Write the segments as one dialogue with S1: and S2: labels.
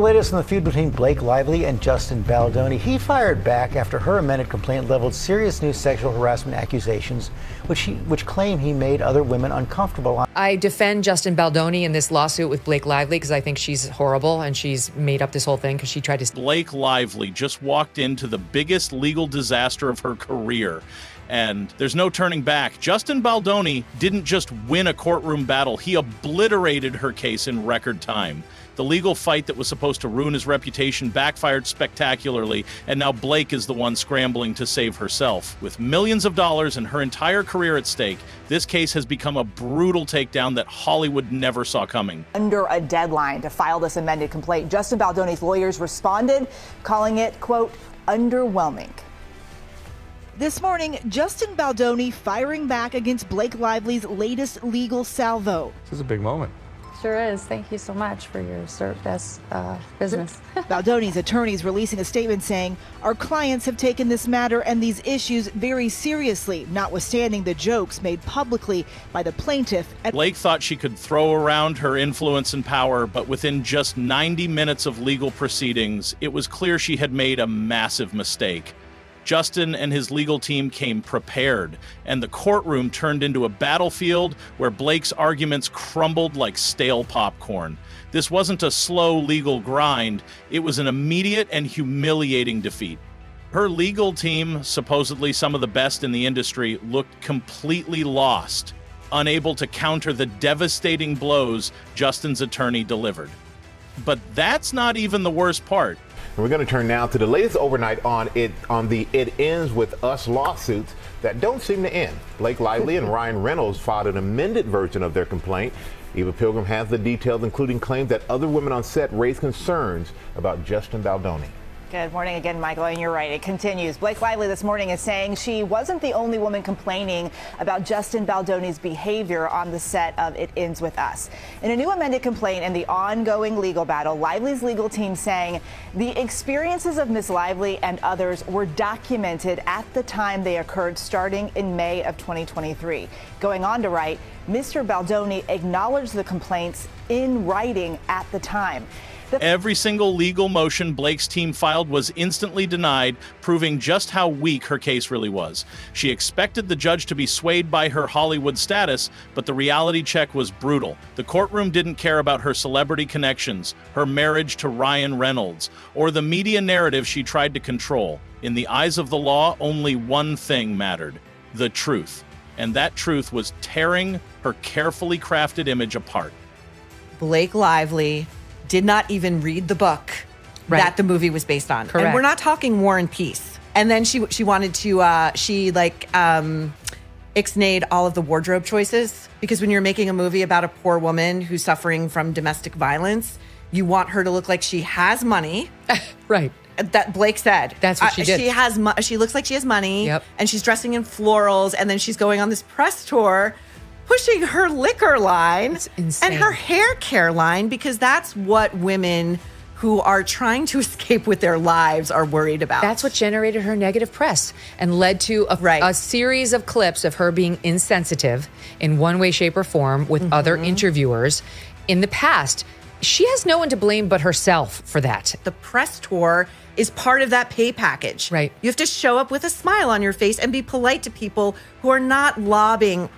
S1: latest on the feud between Blake Lively and Justin Baldoni. He fired back after her amended complaint leveled serious new sexual harassment accusations, which claim he made other women uncomfortable.
S2: I defend Justin Baldoni in this lawsuit with Blake Lively because I think she's horrible and she's made up this whole thing because she tried to...
S3: Blake Lively just walked into the biggest legal disaster of her career. And there's no turning back. Justin Baldoni didn't just win a courtroom battle, he obliterated her case in record time. The legal fight that was supposed to ruin his reputation backfired spectacularly, and now Blake is the one scrambling to save herself. With millions of dollars and her entire career at stake, this case has become a brutal takedown that Hollywood never saw coming.
S4: Under a deadline to file this amended complaint, Justin Baldoni's lawyers responded, calling it, quote, underwhelming.
S5: This morning, Justin Baldoni firing back against Blake Lively's latest legal salvo.
S6: This is a big moment.
S7: Sure is. Thank you so much for your service business.
S5: Baldoni's attorneys releasing a statement saying, our clients have taken this matter and these issues very seriously, notwithstanding the jokes made publicly by the plaintiff.
S3: Blake thought she could throw around her influence and power, but within just 90 minutes of legal proceedings, it was clear she had made a massive mistake. Justin and his legal team came prepared, and the courtroom turned into a battlefield where Blake's arguments crumbled like stale popcorn. This wasn't a slow legal grind, it was an immediate and humiliating defeat. Her legal team, supposedly some of the best in the industry, looked completely lost, unable to counter the devastating blows Justin's attorney delivered. But that's not even the worst part.
S8: And we're going to turn now to the latest overnight on the It Ends With Us lawsuits that don't seem to end. Blake Lively and Ryan Reynolds filed an amended version of their complaint. Eva Pilgrim has the details, including claims that other women on set raised concerns about Justin Baldoni.
S4: Good morning again, Michael, and you're right, it continues. Blake Lively this morning is saying she wasn't the only woman complaining about Justin Baldoni's behavior on the set of It Ends With Us. In a new amended complaint and the ongoing legal battle, Lively's legal team saying the experiences of Ms. Lively and others were documented at the time they occurred starting in May of 2023. Going on to write, Mr. Baldoni acknowledged the complaints in writing at the time.
S3: Every single legal motion Blake's team filed was instantly denied, proving just how weak her case really was. She expected the judge to be swayed by her Hollywood status, but the reality check was brutal. The courtroom didn't care about her celebrity connections, her marriage to Ryan Reynolds, or the media narrative she tried to control. In the eyes of the law, only one thing mattered: the truth. And that truth was tearing her carefully crafted image apart.
S9: Blake Lively did not even read the book that the movie was based on.
S2: Correct.
S9: And we're not talking War and Peace. And then she wanted to, ixnayed all of the wardrobe choices, because when you're making a movie about a poor woman who's suffering from domestic violence, you want her to look like she has money.
S2: Right.
S9: That Blake said.
S2: That's what she did.
S9: She looks like she has money.
S2: Yep.
S9: And she's dressing in florals, and then she's going on this press tour pushing her liquor line and her hair care line, because that's what women who are trying to escape with their lives are worried about.
S2: That's what generated her negative press and led to a series of clips of her being insensitive in one way, shape, or form with other interviewers in the past. She has no one to blame but herself for that.
S9: The press tour is part of that pay package.
S2: Right.
S9: You have to show up with a smile on your face and be polite to people who are not lobbing,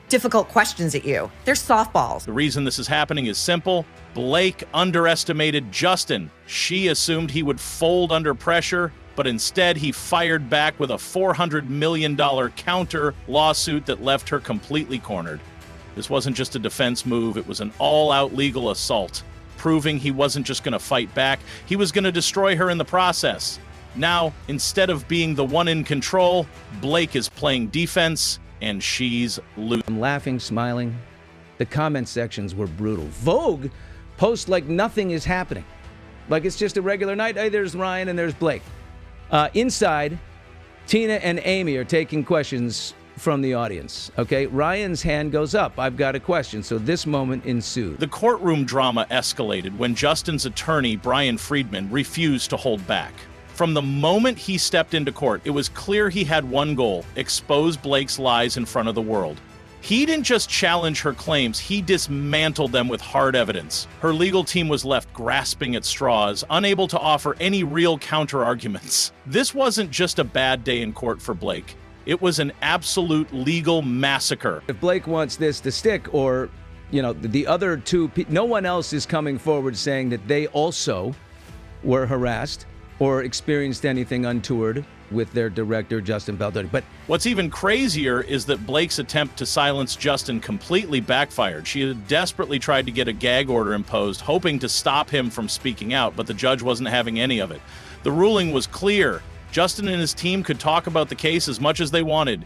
S9: difficult questions at you. They're softballs.
S3: The reason this is happening is simple. Blake underestimated Justin. She assumed he would fold under pressure, but instead he fired back with a $400 million counter lawsuit that left her completely cornered. This wasn't just a defense move, it was an all-out legal assault, proving he wasn't just going to fight back, he was going to destroy her in the process. Now, instead of being the one in control, Blake is playing defense, and she's losing.
S10: I'm laughing, smiling. The comment sections were brutal. Vogue posts like nothing is happening. Like it's just a regular night. Hey, there's Ryan and there's Blake. Inside, Tina and Amy are taking questions from the audience. Okay, Ryan's hand goes up. I've got a question. So this moment ensued.
S3: The courtroom drama escalated when Justin's attorney, Brian Friedman, refused to hold back. From the moment he stepped into court, it was clear he had one goal: expose Blake's lies in front of the world. He didn't just challenge her claims, he dismantled them with hard evidence. Her legal team was left grasping at straws, unable to offer any real counter-arguments. This wasn't just a bad day in court for Blake. It was an absolute legal massacre.
S10: If Blake wants this to stick, or, the other two, no one else is coming forward saying that they also were harassed or experienced anything untoward with their director, Justin Baldoni. But
S3: what's even crazier is that Blake's attempt to silence Justin completely backfired. She had desperately tried to get a gag order imposed, hoping to stop him from speaking out, but the judge wasn't having any of it. The ruling was clear. Justin and his team could talk about the case as much as they wanted.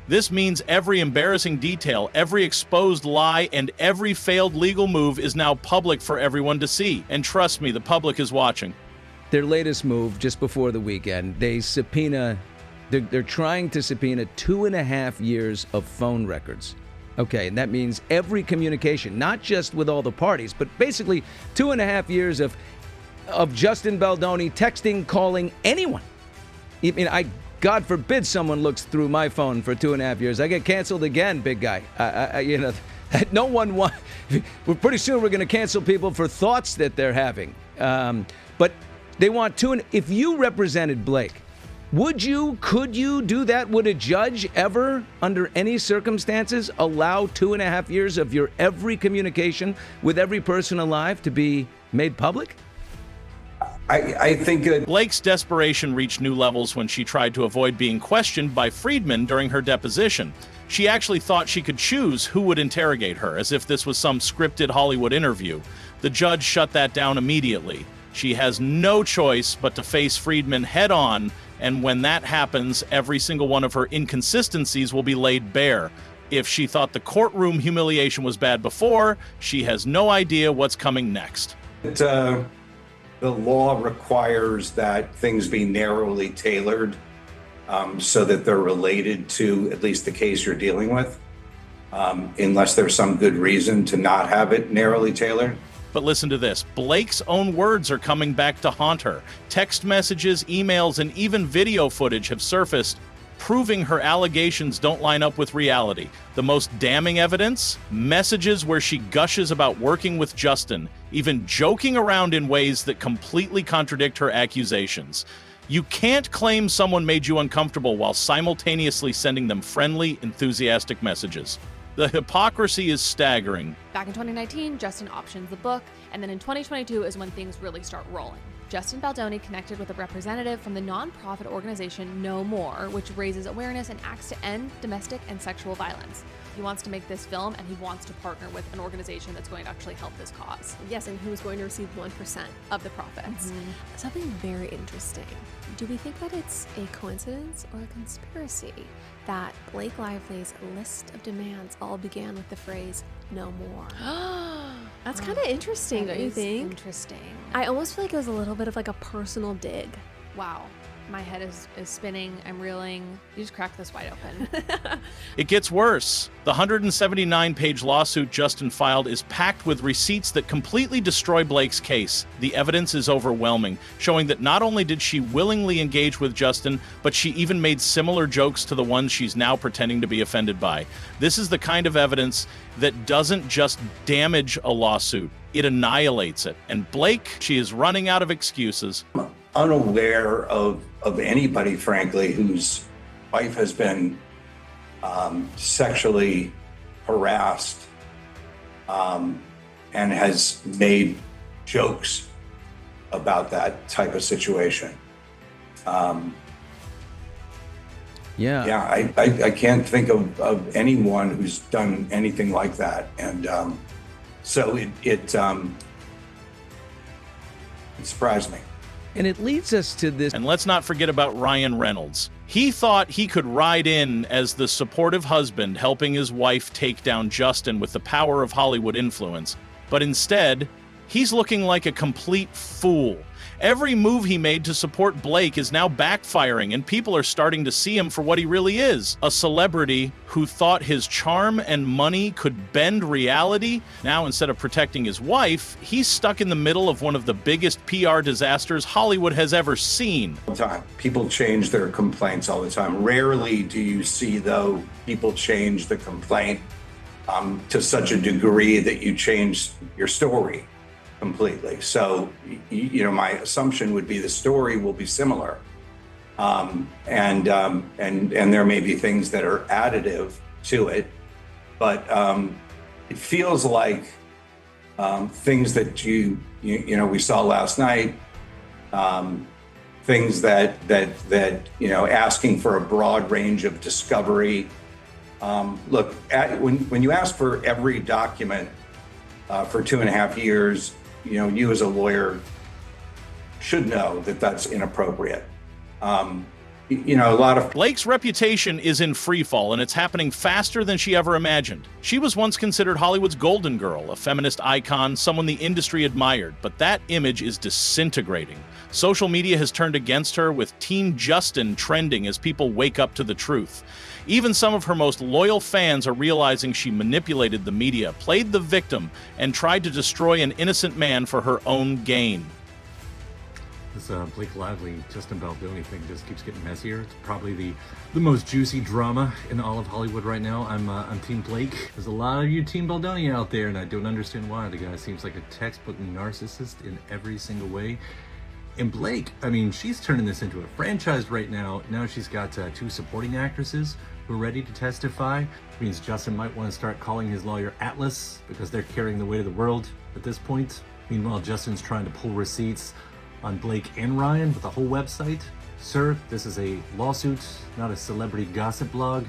S3: This means every embarrassing detail, every exposed lie, and every failed legal move is now public for everyone to see. And trust me, the public is watching.
S10: Their latest move, just before the weekend, they're trying to subpoena 2.5 years of phone records. Okay, and that means every communication, not just with all the parties, but basically 2.5 years of Justin Baldoni texting, calling anyone. I mean, God forbid someone looks through my phone for 2.5 years. I get canceled again, big guy. No one wants. Pretty soon we're going to cancel people for thoughts that they're having. But they want if you represented Blake, could you do that? Would a judge ever, under any circumstances, allow 2.5 years of your every communication with every person alive to be made public?
S6: I think
S3: Blake's desperation reached new levels when she tried to avoid being questioned by Friedman during her deposition. She actually thought she could choose who would interrogate her, as if this was some scripted Hollywood interview. The judge shut that down immediately. She has no choice but to face Friedman head on, and when that happens, every single one of her inconsistencies will be laid bare. If she thought the courtroom humiliation was bad before, she has no idea what's coming next.
S6: The law requires that things be narrowly tailored so that they're related to at least the case you're dealing with, unless there's some good reason to not have it narrowly tailored.
S3: But listen to this. Blake's own words are coming back to haunt her. Text messages, emails, and even video footage have surfaced, proving her allegations don't line up with reality. The most damning evidence? Messages where she gushes about working with Justin, even joking around in ways that completely contradict her accusations. You can't claim someone made you uncomfortable while simultaneously sending them friendly, enthusiastic messages. The hypocrisy is staggering.
S11: Back in 2019, Justin options the book, and then in 2022 is when things really start rolling. Justin Baldoni connected with a representative from the nonprofit organization No More, which raises awareness and acts to end domestic and sexual violence. He wants to make this film, and he wants to partner with an organization that's going to actually help this cause.
S12: Yes, and who's going to receive 1%
S11: of the profits.
S12: Something very interesting. Do we think that it's a coincidence or a conspiracy that Blake Lively's list of demands all began with the phrase, "no more"? That's kind of interesting, don't you think?
S11: Interesting.
S12: I almost feel like it was a little bit of like a personal dig.
S11: Wow. My head is spinning. I'm reeling. You just cracked this wide open.
S3: It gets worse. The 179-page lawsuit Justin filed is packed with receipts that completely destroy Blake's case. The evidence is overwhelming, showing that not only did she willingly engage with Justin, but she even made similar jokes to the ones she's now pretending to be offended by. This is the kind of evidence that doesn't just damage a lawsuit, it annihilates it. And Blake, she is running out of excuses.
S6: Unaware of anybody, frankly, whose wife has been sexually harassed and has made jokes about that type of situation. I can't think of anyone who's done anything like that, and so it surprised me.
S10: And it leads us to this.
S3: And let's not forget about Ryan Reynolds. He thought he could ride in as the supportive husband helping his wife take down Justin with the power of Hollywood influence. But instead, he's looking like a complete fool. Every move he made to support Blake is now backfiring, and people are starting to see him for what he really is. A celebrity who thought his charm and money could bend reality. Now, instead of protecting his wife, he's stuck in the middle of one of the biggest PR disasters Hollywood has ever seen.
S6: All the time. People change their complaints all the time. Rarely do you see, though, people change the complaint to such a degree that you change your story completely. So, my assumption would be the story will be similar. And there may be things that are additive to it, but it feels like things that we saw last night, things that asking for a broad range of discovery. Look, when you ask for every document for 2.5 years, you as a lawyer should know that that's inappropriate. A lot of
S3: Blake's reputation is in freefall, and it's happening faster than she ever imagined. She was once considered Hollywood's golden girl, a feminist icon, someone the industry admired, but that image is disintegrating. Social media has turned against her, with Team Justin trending as people wake up to the truth. Even some of her most loyal fans are realizing she manipulated the media, played the victim, and tried to destroy an innocent man for her own gain.
S13: This Blake Lively, Justin Baldoni thing just keeps getting messier. It's probably the most juicy drama in all of Hollywood right now. I'm Team Blake. There's a lot of you Team Baldoni out there, and I don't understand why. The guy seems like a textbook narcissist in every single way. And Blake, she's turning this into a franchise right now. Now she's got 2 supporting actresses who are ready to testify. It means Justin might want to start calling his lawyer Atlas, because they're carrying the weight of the world at this point. Meanwhile, Justin's trying to pull receipts on Blake and Ryan with a whole website. Sir, this is a lawsuit, not a celebrity gossip blog,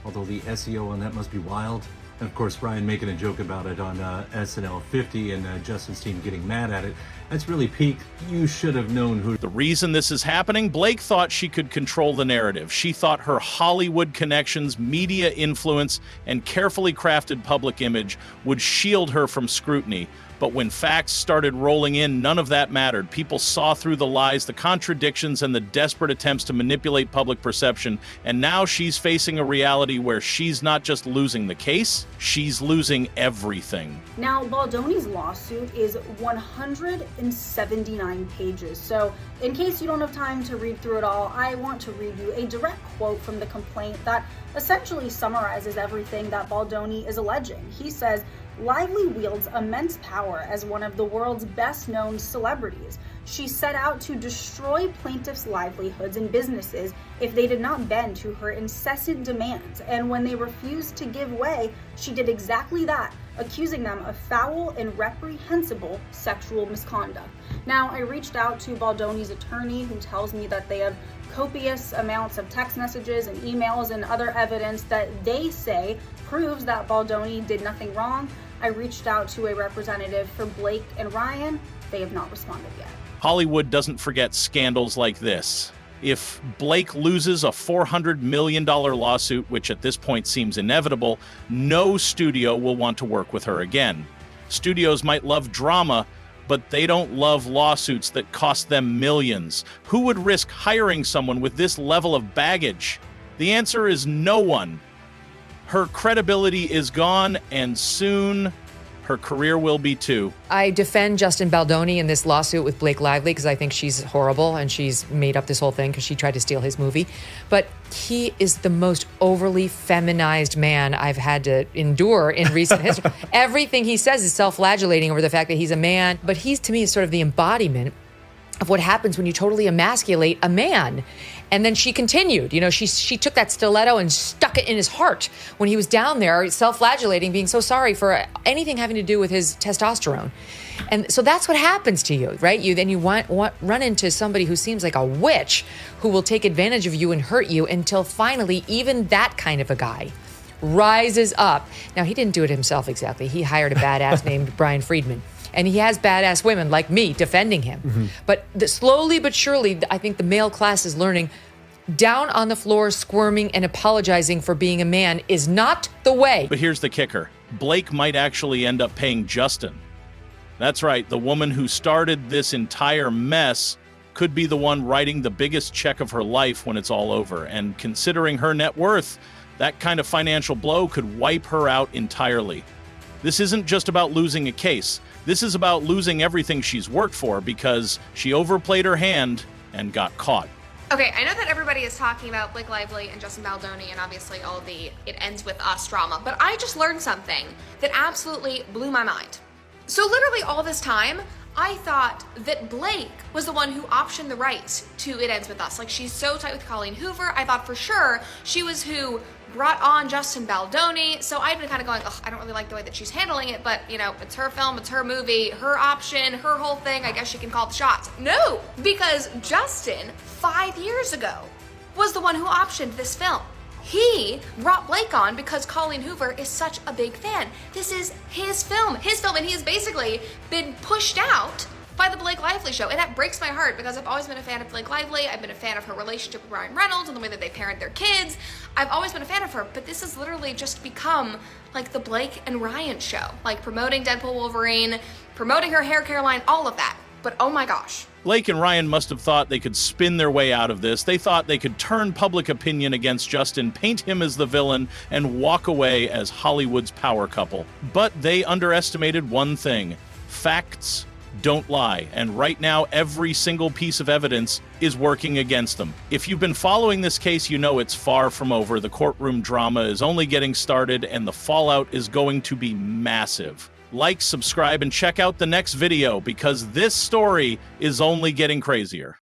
S13: although the SEO on that must be wild. And of course, Ryan making a joke about it on SNL 50 and Justin's team getting mad at it. That's really peak. You should have known who.
S3: The reason this is happening, Blake thought she could control the narrative. She thought her Hollywood connections, media influence, and carefully crafted public image would shield her from scrutiny. But when facts started rolling in, none of that mattered. People saw through the lies, the contradictions, and the desperate attempts to manipulate public perception. And now she's facing a reality where she's not just losing the case, she's losing everything.
S14: Now, Baldoni's lawsuit is 179 pages. So in case you don't have time to read through it all, I want to read you a direct quote from the complaint that essentially summarizes everything that Baldoni is alleging. He says, "Lively wields immense power as one of the world's best-known celebrities. She set out to destroy plaintiffs' livelihoods and businesses if they did not bend to her incessant demands, and when they refused to give way, she did exactly that, accusing them of foul and reprehensible sexual misconduct." Now, I reached out to Baldoni's attorney, who tells me that they have copious amounts of text messages and emails and other evidence that they say proves that Baldoni did nothing wrong. I reached out to a representative for Blake and Ryan. They have not responded yet.
S3: Hollywood doesn't forget scandals like this. If Blake loses a $400 million lawsuit, which at this point seems inevitable, no studio will want to work with her again. Studios might love drama, but they don't love lawsuits that cost them millions. Who would risk hiring someone with this level of baggage? The answer is no one. Her credibility is gone, and soon her career will be too.
S2: I defend Justin Baldoni in this lawsuit with Blake Lively because I think she's horrible and she's made up this whole thing because she tried to steal his movie. But he is the most overly feminized man I've had to endure in recent history. Everything he says is self-flagellating over the fact that he's a man. But he's, to me, is sort of the embodiment of what happens when you totally emasculate a man. And then she continued, she took that stiletto and stuck it in his heart when he was down there self-flagellating, being so sorry for anything having to do with his testosterone. And so that's what happens to you, right? You run into somebody who seems like a witch who will take advantage of you and hurt you until finally even that kind of a guy rises up. Now, he didn't do it himself exactly. He hired a badass named Brian Friedman. And he has badass women like me defending him. Mm-hmm. But slowly but surely, I think the male class is learning down on the floor, squirming and apologizing for being a man is not the way.
S3: But here's the kicker. Blake might actually end up paying Justin. That's right. The woman who started this entire mess could be the one writing the biggest check of her life when it's all over. And considering her net worth, that kind of financial blow could wipe her out entirely. This isn't just about losing a case. This is about losing everything she's worked for because she overplayed her hand and got caught.
S15: Okay, I know that everybody is talking about Blake Lively and Justin Baldoni and obviously all of the "it ends with us" drama, but I just learned something that absolutely blew my mind. So literally all this time, I thought that Blake was the one who optioned the rights to "It Ends With Us." Like, she's so tight with Colleen Hoover. I thought for sure she was who brought on Justin Baldoni. So I'd been kind of going, ugh, I don't really like the way that she's handling it, but you know, it's her film, it's her movie, her option, her whole thing. I guess she can call the shots. No, because Justin, 5 years ago, was the one who optioned this film. He brought Blake on because Colleen Hoover is such a big fan. This is his film, and he has basically been pushed out by the Blake Lively show. And that breaks my heart because I've always been a fan of Blake Lively. I've been a fan of her relationship with Ryan Reynolds and the way that they parent their kids. I've always been a fan of her, but this has literally just become like the Blake and Ryan show, like promoting Deadpool Wolverine, promoting her hair care line, all of that. But oh my gosh.
S3: Blake and Ryan must have thought they could spin their way out of this. They thought they could turn public opinion against Justin, paint him as the villain, and walk away as Hollywood's power couple. But they underestimated one thing: facts don't lie. And right now, every single piece of evidence is working against them. If you've been following this case, you know it's far from over. The courtroom drama is only getting started, and the fallout is going to be massive. Like, subscribe, and check out the next video because this story is only getting crazier.